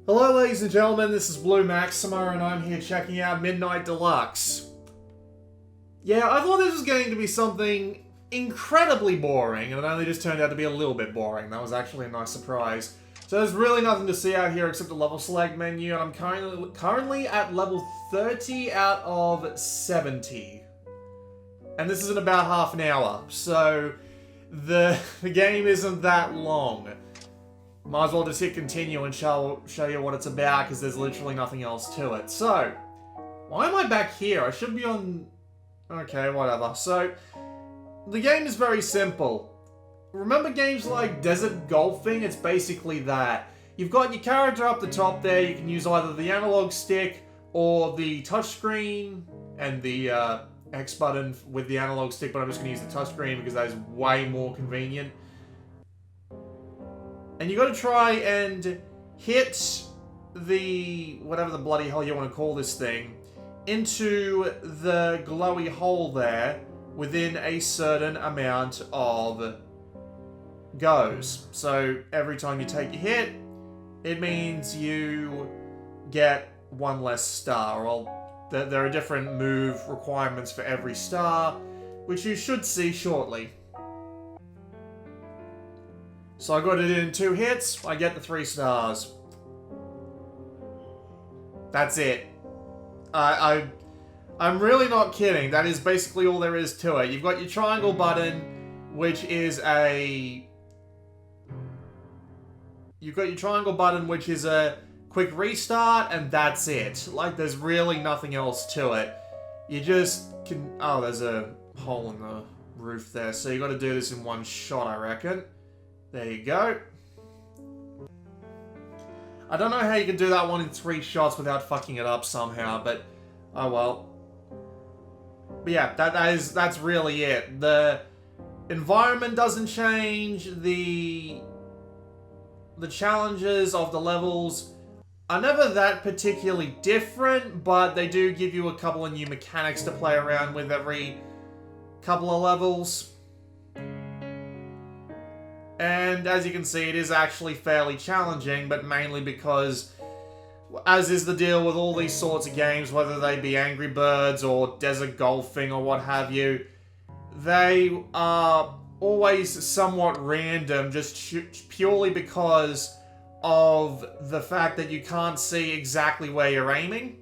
Hello ladies and gentlemen, this is Blue Maxima and I'm here checking out Midnight Deluxe. Yeah, I thought this was going to be something incredibly boring, and it only just turned out to be a little bit boring. That was actually a nice surprise. So there's really nothing to see out here except the level select menu, and I'm currently at level 30 out of 70. And this is in about half an hour, so the game isn't that long. Might as well just hit continue and show you what it's about, because there's literally nothing else to it. So, why am I back here? I should be on... Okay, whatever. So, the game is very simple. Remember games like Desert Golfing? It's basically that. You've got your character up the top there. You can use either the analog stick or the touchscreen and the X button with the analog stick, but I'm just going to use the touchscreen because that is way more convenient. And you got to try and hit the, whatever the bloody hell you want to call this thing, into the glowy hole there within a certain amount of goes. So every time you take a hit, it means you get one less star. Well, there are different move requirements for every star, which you should see shortly. So I got it in 2 hits, I get the 3 stars. That's it. I'm really not kidding. That is basically all there is to it. You've got your triangle button, which is a... You've got your triangle button, which is a quick restart, and that's it. Like, there's really nothing else to it. You just can... Oh, there's a hole in the roof there, so you got to do this in one shot, I reckon. There you go. I don't know how you can do that one in 3 shots without fucking it up somehow, but oh well. But yeah, that's really it. The environment doesn't change. The challenges of the levels are never that particularly different, but they do give you a couple of new mechanics to play around with every couple of levels. And as you can see, it is actually fairly challenging, but mainly because, as is the deal with all these sorts of games, whether they be Angry Birds or Desert Golfing or what have you, they are always somewhat random, just purely because of the fact that you can't see exactly where you're aiming.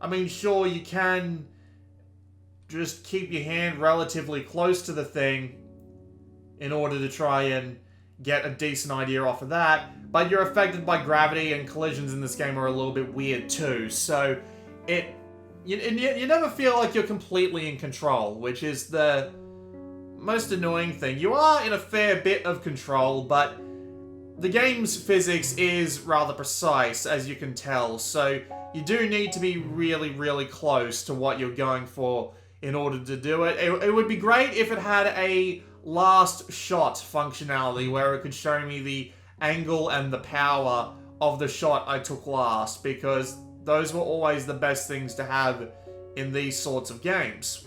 I mean, sure, you can just keep your hand relatively close to the thing in order to try and get a decent idea off of that, but you're affected by gravity, and collisions in this game are a little bit weird too, so you never feel like you're completely in control, which is the most annoying thing. You are in a fair bit of control, but the game's physics is rather precise, as you can tell, so you do need to be really, really close to what you're going for in order to do it. It would be great if it had a last shot functionality where it could show me the angle and the power of the shot I took last, because those were always the best things to have in these sorts of games.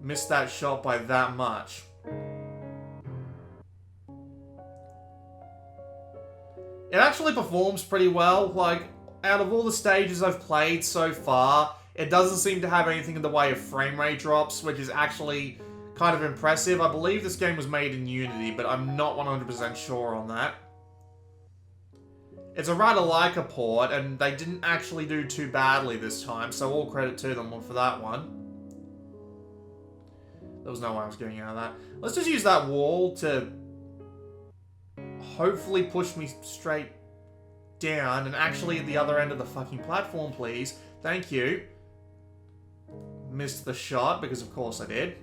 Missed that shot by that much. It actually performs pretty well. Like, out of all the stages I've played so far, it doesn't seem to have anything in the way of frame rate drops, which is actually kind of impressive. I believe this game was made in Unity, but I'm not 100% sure on that. It's a rather like a port, and they didn't actually do too badly this time, so all credit to them for that one. There was no way I was getting out of that. Let's just use that wall to hopefully push me straight down, and actually at the other end of the fucking platform, please. Thank you. Missed the shot, because of course I did.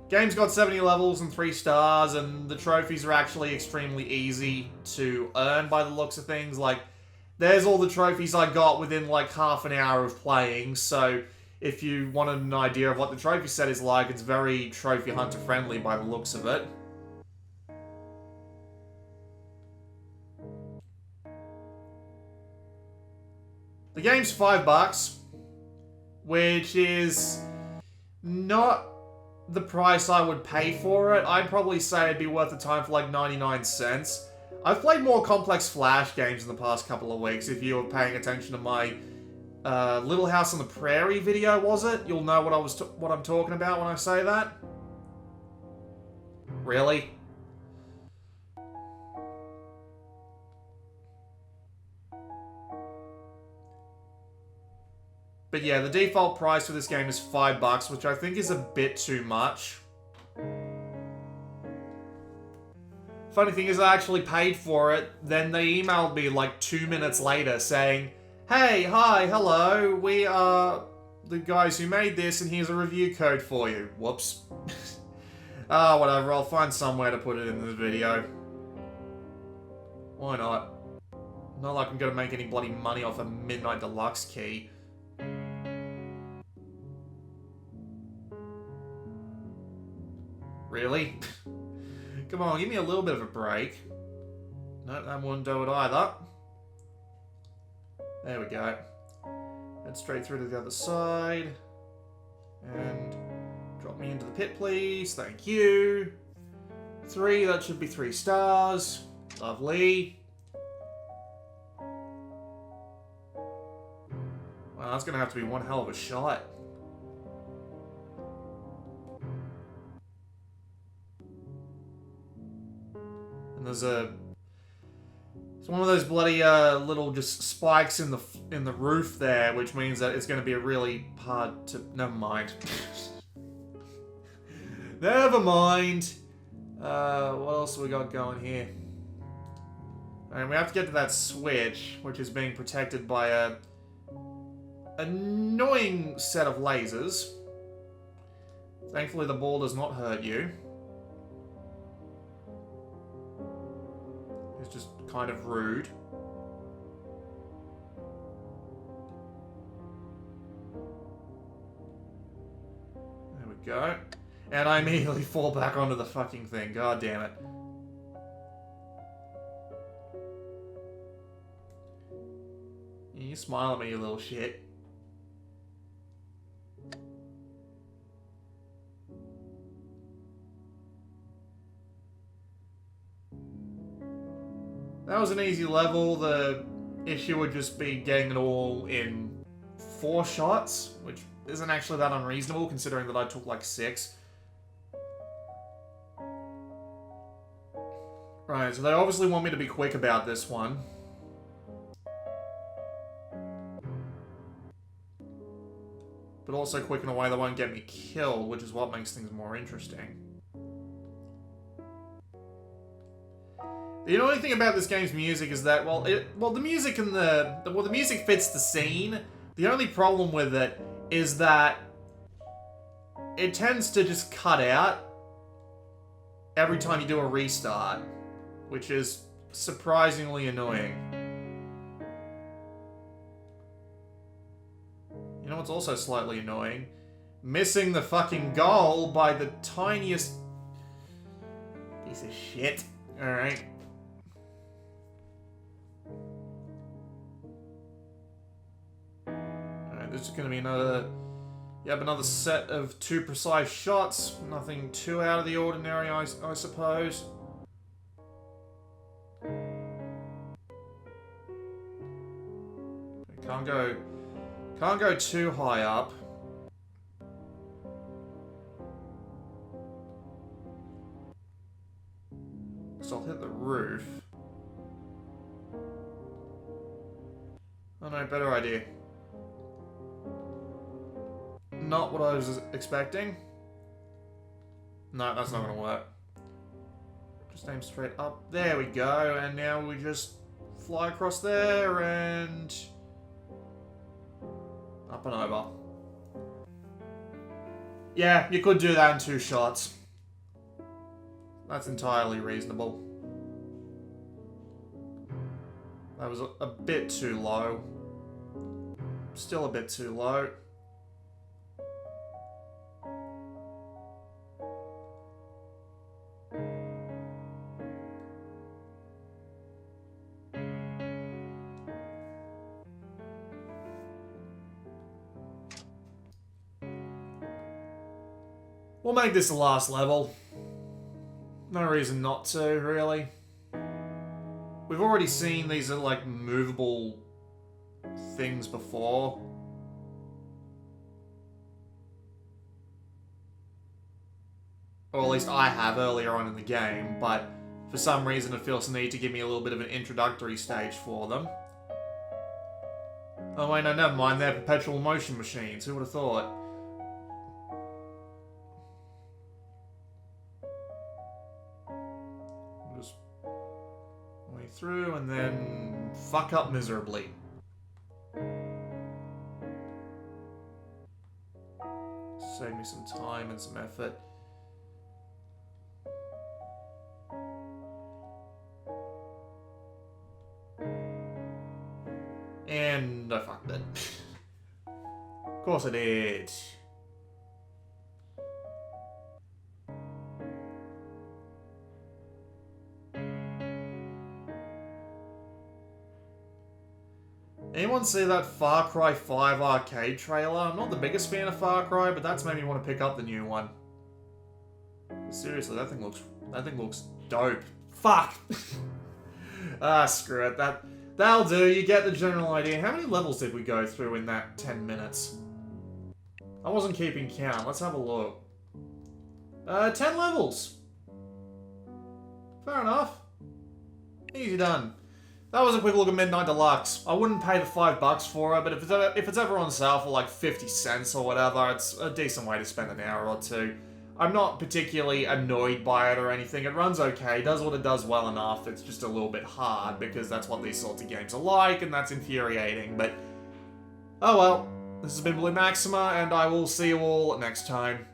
Game's got 70 levels and 3 stars, and the trophies are actually extremely easy to earn by the looks of things. Like, there's all the trophies I got within like half an hour of playing, so if you wanted an idea of what the trophy set is like, it's very trophy hunter friendly by the looks of it. The game's $5, which is not the price I would pay for it. I'd probably say it'd be worth the time for like 99 cents. I've played more complex Flash games in the past couple of weeks. If you were paying attention to my Little House on the Prairie video, was it? You'll know what I'm talking about when I say that. Really? But yeah, the default price for this game is $5, which I think is a bit too much. Funny thing is, I actually paid for it. Then they emailed me like 2 minutes later saying, "Hey, hi, hello, we are the guys who made this, and here's a review code for you." Whoops. Whatever, I'll find somewhere to put it in the video. Why not? Not like I'm gonna make any bloody money off a Midnight Deluxe key. Really? Come on, give me a little bit of a break. Nope, that wouldn't do it either. There we go. Head straight through to the other side. And drop me into the pit, please. Thank you. 3, that should be 3 stars. Lovely. Wow, that's gonna have to be one hell of a shot. And there's it's one of those bloody little just spikes in the roof there, which means that it's going to be really hard to. Never mind. Never mind. What else have we got going here? And we have to get to that switch, which is being protected by a annoying set of lasers. Thankfully, the ball does not hurt you. It's just kind of rude. There we go. And I immediately fall back onto the fucking thing. God damn it. You smile at me, you little shit. That was an easy level. The issue would just be getting it all in 4 shots, which isn't actually that unreasonable considering that I took like 6. Right, so they obviously want me to be quick about this one. But also quick in a way that won't get me killed, which is what makes things more interesting. The annoying thing about this game's music is that, the music and the music fits the scene. The only problem with it is that it tends to just cut out every time you do a restart, which is surprisingly annoying. You know what's also slightly annoying? Missing the fucking goal by the tiniest piece of shit. Alright. This is going to be another set of 2 precise shots. Nothing too out of the ordinary, I suppose. Can't go too high up. So I'll hit the roof. Oh no, better idea. Not what I was expecting. No, that's not gonna work. Just aim straight up. There we go. And now we just fly across there and up and over. Yeah, you could do that in 2 shots. That's entirely reasonable. That was a bit too low. Still a bit too low. We'll make this the last level. No reason not to, really. We've already seen these are like movable things before. Or at least I have earlier on in the game, but for some reason it feels the need to give me a little bit of an introductory stage for them. Oh wait, no, never mind, they're perpetual motion machines, who would have thought? Just way through and then fuck up miserably. Save me some time and some effort. And I fucked it. Of course I did. Anyone see that Far Cry 5 arcade trailer? I'm not the biggest fan of Far Cry, but that's made me want to pick up the new one. Seriously, that thing looks dope. Fuck! Screw it. That'll do, you get the general idea. How many levels did we go through in that 10 minutes? I wasn't keeping count. Let's have a look. 10 levels. Fair enough. Easy done. That was a quick look at Midnight Deluxe. I wouldn't pay the $5 for it, but if it's ever on sale for like 50 cents or whatever, it's a decent way to spend an hour or two. I'm not particularly annoyed by it or anything. It runs okay, does what it does well enough. It's just a little bit hard because that's what these sorts of games are like, and that's infuriating, but oh well. This has been Blue Maxima, and I will see you all next time.